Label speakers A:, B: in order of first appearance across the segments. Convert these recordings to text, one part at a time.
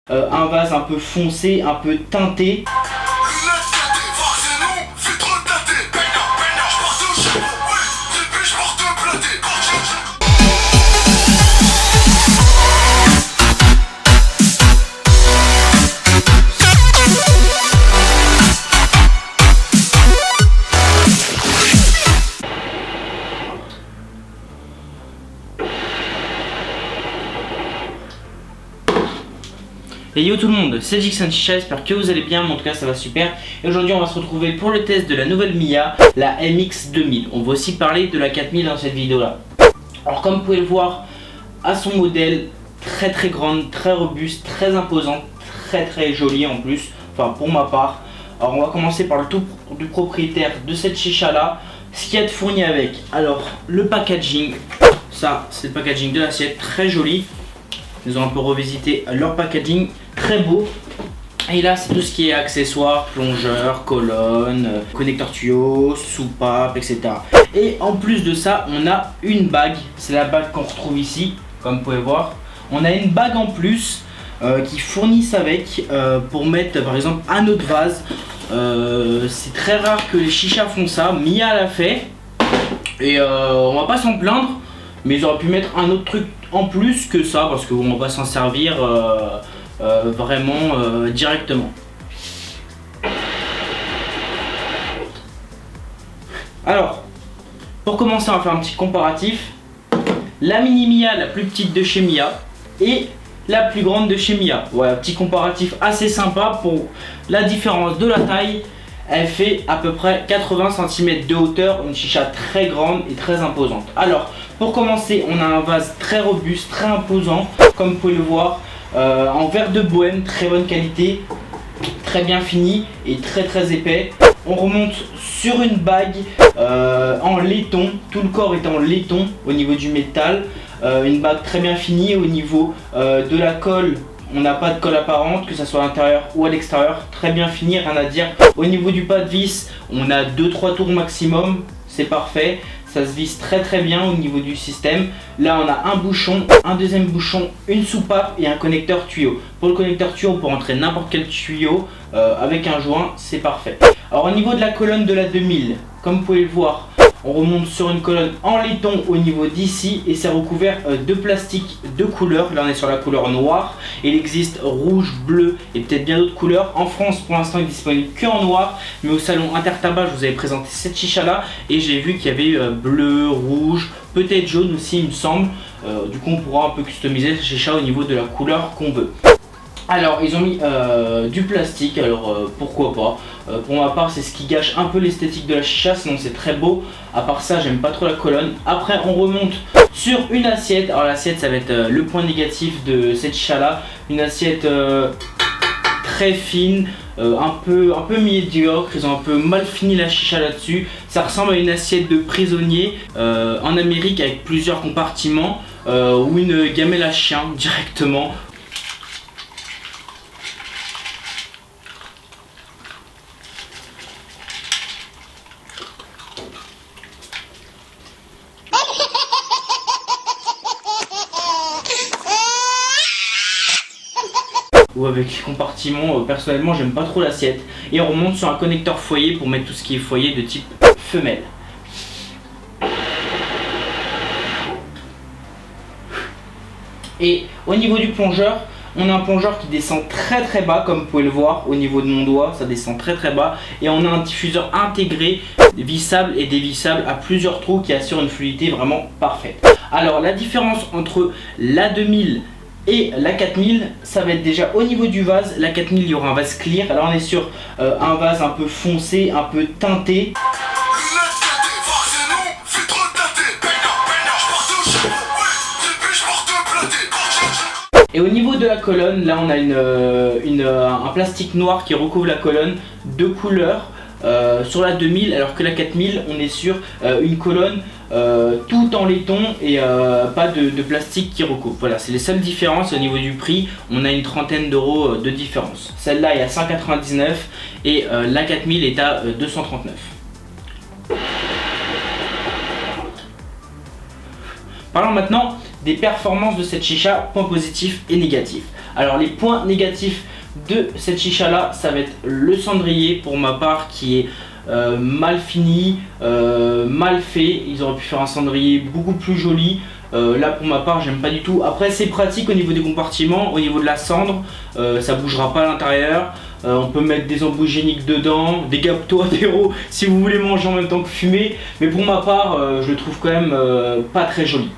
A: Un vase un peu foncé, un peu teinté. Et yo tout le monde, c'est Jixon Chicha, j'espère que vous allez bien, mais en tout cas ça va super. Et aujourd'hui on va se retrouver pour le test de la nouvelle Miya, la MX2000. On va aussi parler de la 4000 dans cette vidéo là. Alors comme vous pouvez le voir, à son modèle, très grande, très robuste, très imposante, très jolie en plus, enfin pour ma part. Alors on va commencer par le tour du propriétaire de cette chicha là, ce qu'il y a de fourni avec. Alors le packaging, ça c'est le packaging de l'assiette, très joli. Ils ont un peu revisité leur packaging, très beau. Et là c'est tout ce qui est accessoires, plongeurs, colonnes, connecteurs tuyaux, soupapes, etc. Et en plus de ça, on a une bague. C'est la bague qu'on retrouve ici, comme vous pouvez voir. On a une bague en plus qui fournissent avec pour mettre par exemple un autre vase. C'est très rare que les chichas font ça. Miya l'a fait. Et on va pas s'en plaindre. Mais ils auraient pu mettre un autre truc en plus que ça, parce qu'on va s'en servir vraiment directement. Alors, pour commencer, on va faire un petit comparatif. La mini Miya, la plus petite de chez Miya, et la plus grande de chez Miya. Voilà, petit comparatif assez sympa pour la différence de la taille. Elle fait à peu près 80 cm de hauteur, une chicha très grande et très imposante. Alors, pour commencer, on a un vase très robuste, très imposant, comme vous pouvez le voir, en verre de bohème, très bonne qualité, très bien fini et très épais. On remonte sur une bague en laiton, tout le corps est en laiton au niveau du métal, une bague très bien finie. Au niveau de la colle, on n'a pas de colle apparente, que ce soit à l'intérieur ou à l'extérieur, très bien fini, rien à dire. Au niveau du pas de vis, on a 2-3 tours maximum, c'est parfait. Ça se visse très bien au niveau du système. Là on a un bouchon, un deuxième bouchon, une soupape et un connecteur tuyau. Pour le connecteur tuyau, on peut rentrer n'importe quel tuyau avec un joint, c'est parfait. Alors au niveau de la colonne de la 2000, comme vous pouvez le voir, on remonte sur une colonne en laiton au niveau d'ici et c'est recouvert de plastique de couleur. Là on est sur la couleur noire. Il existe rouge, bleu et peut-être bien d'autres couleurs. En France pour l'instant il est disponible que en noir, mais au salon Intertabac je vous avais présenté cette chicha là et j'ai vu qu'il y avait bleu, rouge, peut-être jaune aussi il me semble. Du coup on pourra un peu customiser cette chicha au niveau de la couleur qu'on veut. Alors ils ont mis du plastique, alors pourquoi pas. Pour ma part c'est ce qui gâche un peu l'esthétique de la chicha, sinon c'est très beau. À part ça j'aime pas trop la colonne. Après on remonte sur une assiette. Alors l'assiette ça va être le point négatif de cette chicha là. Une assiette très fine, un peu médiocre. Ils ont un peu mal fini la chicha là-dessus. Ça ressemble à une assiette de prisonnier en Amérique avec plusieurs compartiments ou une gamelle à chien directement. Ou avec les compartiments, personnellement j'aime pas trop l'assiette. Et on remonte sur un connecteur foyer pour mettre tout ce qui est foyer de type femelle. Et au niveau du plongeur, on a un plongeur qui descend très bas, comme vous pouvez le voir au niveau de mon doigt, ça descend très bas. Et on a un diffuseur intégré, vissable et dévissable à plusieurs trous qui assure une fluidité vraiment parfaite. Alors la différence entre la 2000 et la 4000, ça va être déjà au niveau du vase. La 4000 il y aura un vase clear, là on est sur un vase un peu foncé, un peu teinté. Et au niveau de la colonne, là on a un plastique noir qui recouvre la colonne de couleur sur la 2000, alors que la 4000 on est sur une colonne tout en laiton et pas de plastique qui recouvre. Voilà, c'est les seules différences. Au niveau du prix, on a une trentaine d'euros de différence. Celle-là est à 199 et la 4000 est à 239. Parlons maintenant des performances de cette chicha, points positifs et négatifs. Alors les points négatifs de cette chicha là, ça va être le cendrier pour ma part qui est mal fini, mal fait. Ils auraient pu faire un cendrier beaucoup plus joli. Là pour ma part j'aime pas du tout. Après c'est pratique au niveau des compartiments, au niveau de la cendre, ça bougera pas à l'intérieur. On peut mettre des embouts hygiéniques dedans, des gâteaux apéro si vous voulez manger en même temps que fumer. Mais pour ma part je le trouve quand même pas très joli.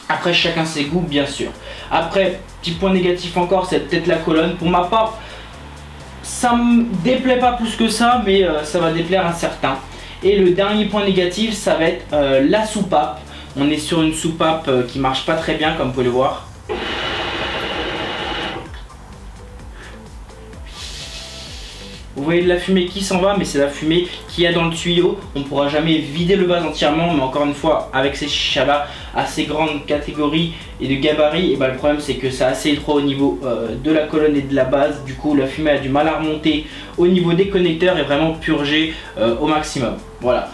A: Après chacun ses goûts bien sûr. Après petit point négatif encore, c'est peut-être la colonne. Pour ma part ça me déplaît pas plus que ça, mais ça va déplaire à certains. Et le dernier point négatif ça va être la soupape. On est sur une soupape qui marche pas très bien comme vous pouvez le voir. Vous voyez de la fumée qui s'en va, mais c'est la fumée qu'il y a dans le tuyau. On ne pourra jamais vider le vase entièrement, mais encore une fois, avec ces chichas là, assez grande catégorie et de gabarit, et ben le problème c'est que c'est assez étroit au niveau de la colonne et de la base. Du coup, la fumée a du mal à remonter au niveau des connecteurs et vraiment purger au maximum. Voilà.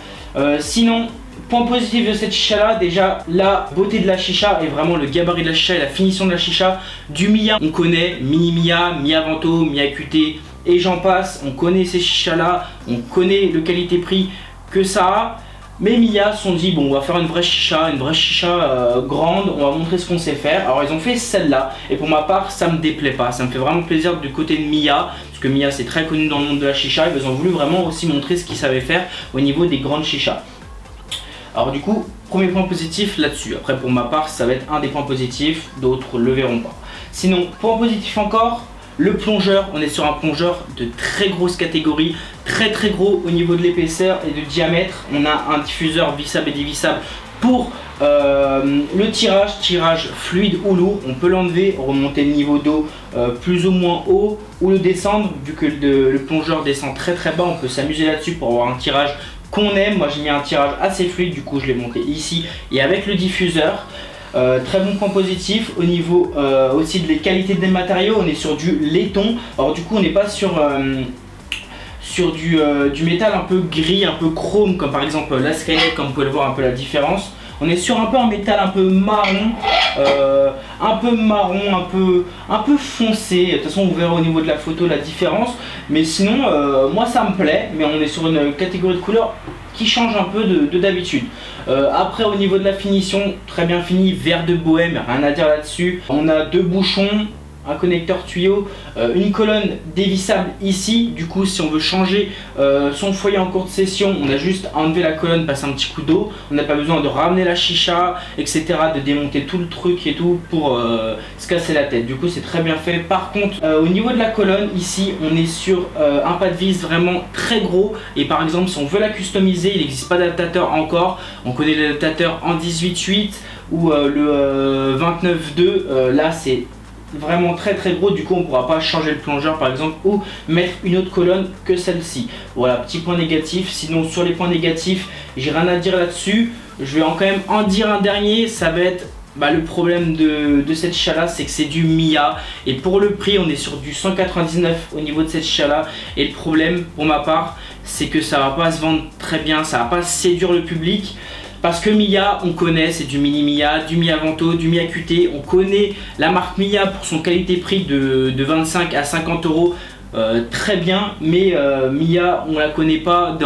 A: Sinon, point positif de cette chicha là, déjà la beauté de la chicha et vraiment le gabarit de la chicha et la finition de la chicha. Du Miya, on connaît Mini Miya, Miya Vento, Miya QT et j'en passe. On connaît ces chichas là, on connaît le qualité-prix que ça a. Mais Miya se sont dit bon, on va faire une vraie chicha grande, on va montrer ce qu'on sait faire. Alors ils ont fait celle-là et pour ma part ça me déplaît pas, ça me fait vraiment plaisir du côté de Miya, parce que Miya c'est très connu dans le monde de la chicha et ils ont voulu vraiment aussi montrer ce qu'ils savaient faire au niveau des grandes chichas. Alors du coup, premier point positif là-dessus. Après pour ma part, ça va être un des points positifs, d'autres le verront pas. Sinon, point positif encore, le plongeur. On est sur un plongeur de très grosse catégorie, très gros au niveau de l'épaisseur et de diamètre. On a un diffuseur vissable et dévissable pour le tirage fluide ou lourd. On peut l'enlever, remonter le niveau d'eau plus ou moins haut ou le descendre. Vu que le plongeur descend très bas, on peut s'amuser là-dessus pour avoir un tirage qu'on aime. Moi j'ai mis un tirage assez fluide, du coup je l'ai monté ici et avec le diffuseur. Très bon point positif au niveau aussi de les qualités des matériaux. On est sur du laiton, alors du coup on n'est pas sur du métal un peu gris, un peu chrome comme par exemple la Skynet, comme vous pouvez le voir un peu la différence. On est sur un peu un métal un peu marron, un peu foncé. De toute façon vous verrez au niveau de la photo la différence. Mais sinon moi ça me plaît, mais on est sur une catégorie de couleur qui change un peu de d'habitude. Après au niveau de la finition, très bien fini, vert de bohème, rien à dire là-dessus. On a deux bouchons, un connecteur tuyau, une colonne dévissable ici. Du coup si on veut changer son foyer en cours de session, on a juste à enlever la colonne, passer un petit coup d'eau. On n'a pas besoin de ramener la chicha, etc., de démonter tout le truc et tout pour se casser la tête. Du coup c'est très bien fait. Par contre au niveau de la colonne ici, on est sur un pas de vis vraiment très gros. Et par exemple si on veut la customiser, il n'existe pas d'adaptateur encore. On connaît l'adaptateur en 18.8 ou le 29.2. Là c'est vraiment très gros, du coup on ne pourra pas changer le plongeur par exemple ou mettre une autre colonne que celle-ci. Voilà, petit point négatif. Sinon sur les points négatifs, j'ai rien à dire là-dessus. Je vais quand même en dire un dernier, ça va être le problème de cette chicha là, c'est que c'est du Miya et pour le prix on est sur du 199 au niveau de cette chicha là. Et le problème pour ma part, c'est que ça va pas se vendre très bien, ça va pas séduire le public. Parce que Miya, on connaît, c'est du Mini Miya, du Miya Vento, du Miya QT. On connaît la marque Miya pour son qualité-prix de 25 à 50 euros. Très bien, mais Miya, on la connaît pas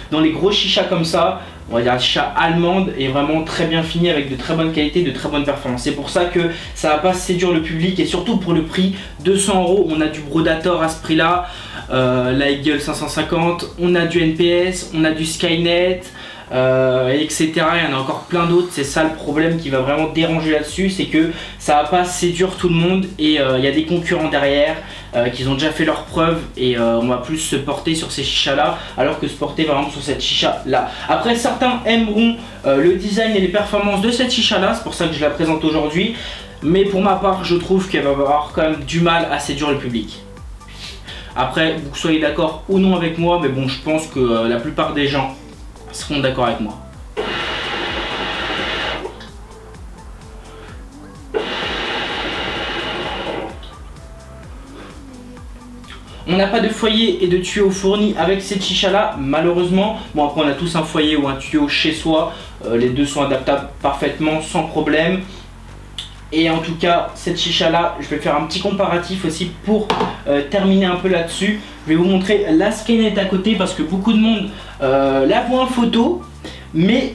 A: dans les gros chichas comme ça. On va dire la chicha allemande est vraiment très bien finie avec de très bonnes qualités, de très bonnes performances. C'est pour ça que ça va pas séduire le public et surtout pour le prix 200 euros. On a du Brodator à ce prix là, la Eagle 550, on a du NPS, on a du Skynet. Etc. Il y en a encore plein d'autres. C'est ça le problème qui va vraiment déranger là-dessus, c'est que ça va pas séduire tout le monde et il y a des concurrents derrière qui ont déjà fait leurs preuves et on va plus se porter sur ces chichas là alors que se porter vraiment sur cette chicha là. Après certains aimeront le design et les performances de cette chicha là, c'est pour ça que je la présente aujourd'hui, mais pour ma part je trouve qu'elle va avoir quand même du mal à séduire le public. Après vous soyez d'accord ou non avec moi, mais bon je pense que la plupart des gens seront d'accord avec moi. On n'a pas de foyer et de tuyau fourni avec cette chicha là, malheureusement. Bon après on a tous un foyer ou un tuyau chez soi, les deux sont adaptables parfaitement sans problème. Et en tout cas, cette chicha là, je vais faire un petit comparatif aussi pour terminer un peu là-dessus. Je vais vous montrer la Skynet à côté parce que beaucoup de monde la voit en photo, mais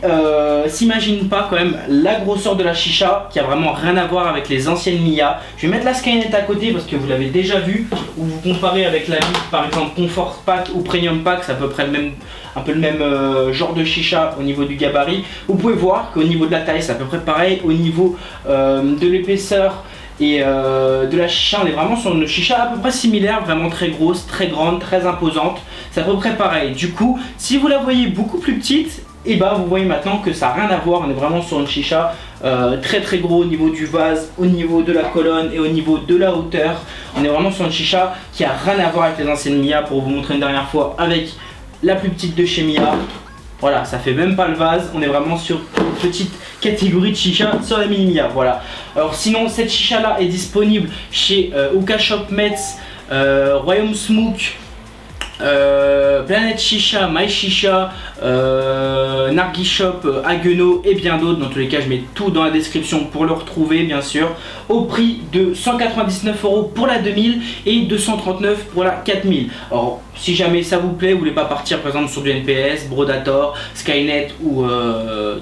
A: s'imagine pas quand même la grosseur de la chicha qui a vraiment rien à voir avec les anciennes Mia. Je vais mettre la Skynet à côté parce que vous l'avez déjà vu, ou vous comparez avec la Mia, par exemple Comfort Pack ou Premium Pack, c'est à peu près le même, un peu le même genre de chicha au niveau du gabarit. Vous pouvez voir qu'au niveau de la taille c'est à peu près pareil, au niveau de l'épaisseur et de la chicha, on est vraiment sur une chicha à peu près similaire, vraiment très grosse, très grande, très imposante. C'est à peu près pareil. Du coup, si vous la voyez beaucoup plus petite, et bah vous voyez maintenant que ça n'a rien à voir. On est vraiment sur une chicha très très gros au niveau du vase, au niveau de la colonne et au niveau de la hauteur. On est vraiment sur une chicha qui a rien à voir avec les anciennes Mia, pour vous montrer une dernière fois, avec la plus petite de chez Mia. Voilà, ça fait même pas le vase, on est vraiment sur une petite catégorie de chicha sur la mini Mia. Voilà. Alors sinon, cette chicha là est disponible chez Hookah Shop Metz, Royaume Smoke, Planet Chicha, My Chicha, Nargi Shop, Haguenau et bien d'autres. Dans tous les cas, je mets tout dans la description pour le retrouver, bien sûr, au prix de 199 € pour la 2000 et 239 pour la 4000. Alors, si jamais ça vous plaît, vous voulez pas partir par exemple sur du NPS, Brodator, Skynet ou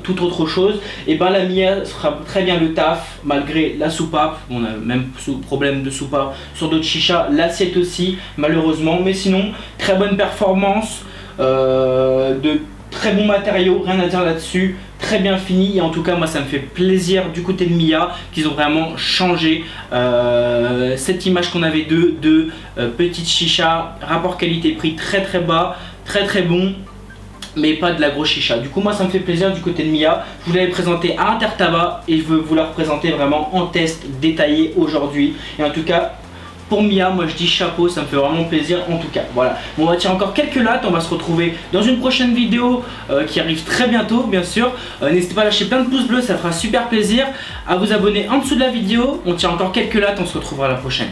A: toute autre chose, et ben la Mia sera très bien le taf malgré la soupape. On a même problème de soupape sur d'autres chichas, l'assiette aussi malheureusement, mais sinon très bonne performance, de très bons matériaux, rien à dire là-dessus, très bien fini. Et en tout cas moi ça me fait plaisir du côté de Mia qu'ils ont vraiment changé cette image qu'on avait de petite chicha, rapport qualité-prix très très bas, très très bon, mais pas de la grosse chicha. Du coup moi ça me fait plaisir du côté de Mia. Je vous l'avais présenté à Intertabac et je veux vous la représenter vraiment en test détaillé aujourd'hui. Et en tout cas pour Mia, moi je dis chapeau, ça me fait vraiment plaisir en tout cas. Voilà, bon, on va tirer encore quelques lattes, on va se retrouver dans une prochaine vidéo qui arrive très bientôt bien sûr. N'hésitez pas à lâcher plein de pouces bleus, ça fera super plaisir. À vous abonner en dessous de la vidéo, on tire encore quelques lattes, on se retrouvera à la prochaine.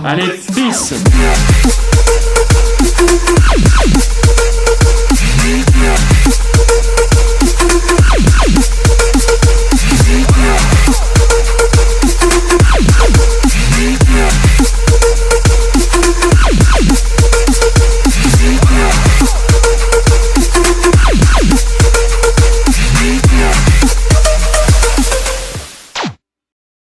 B: Allez, peace.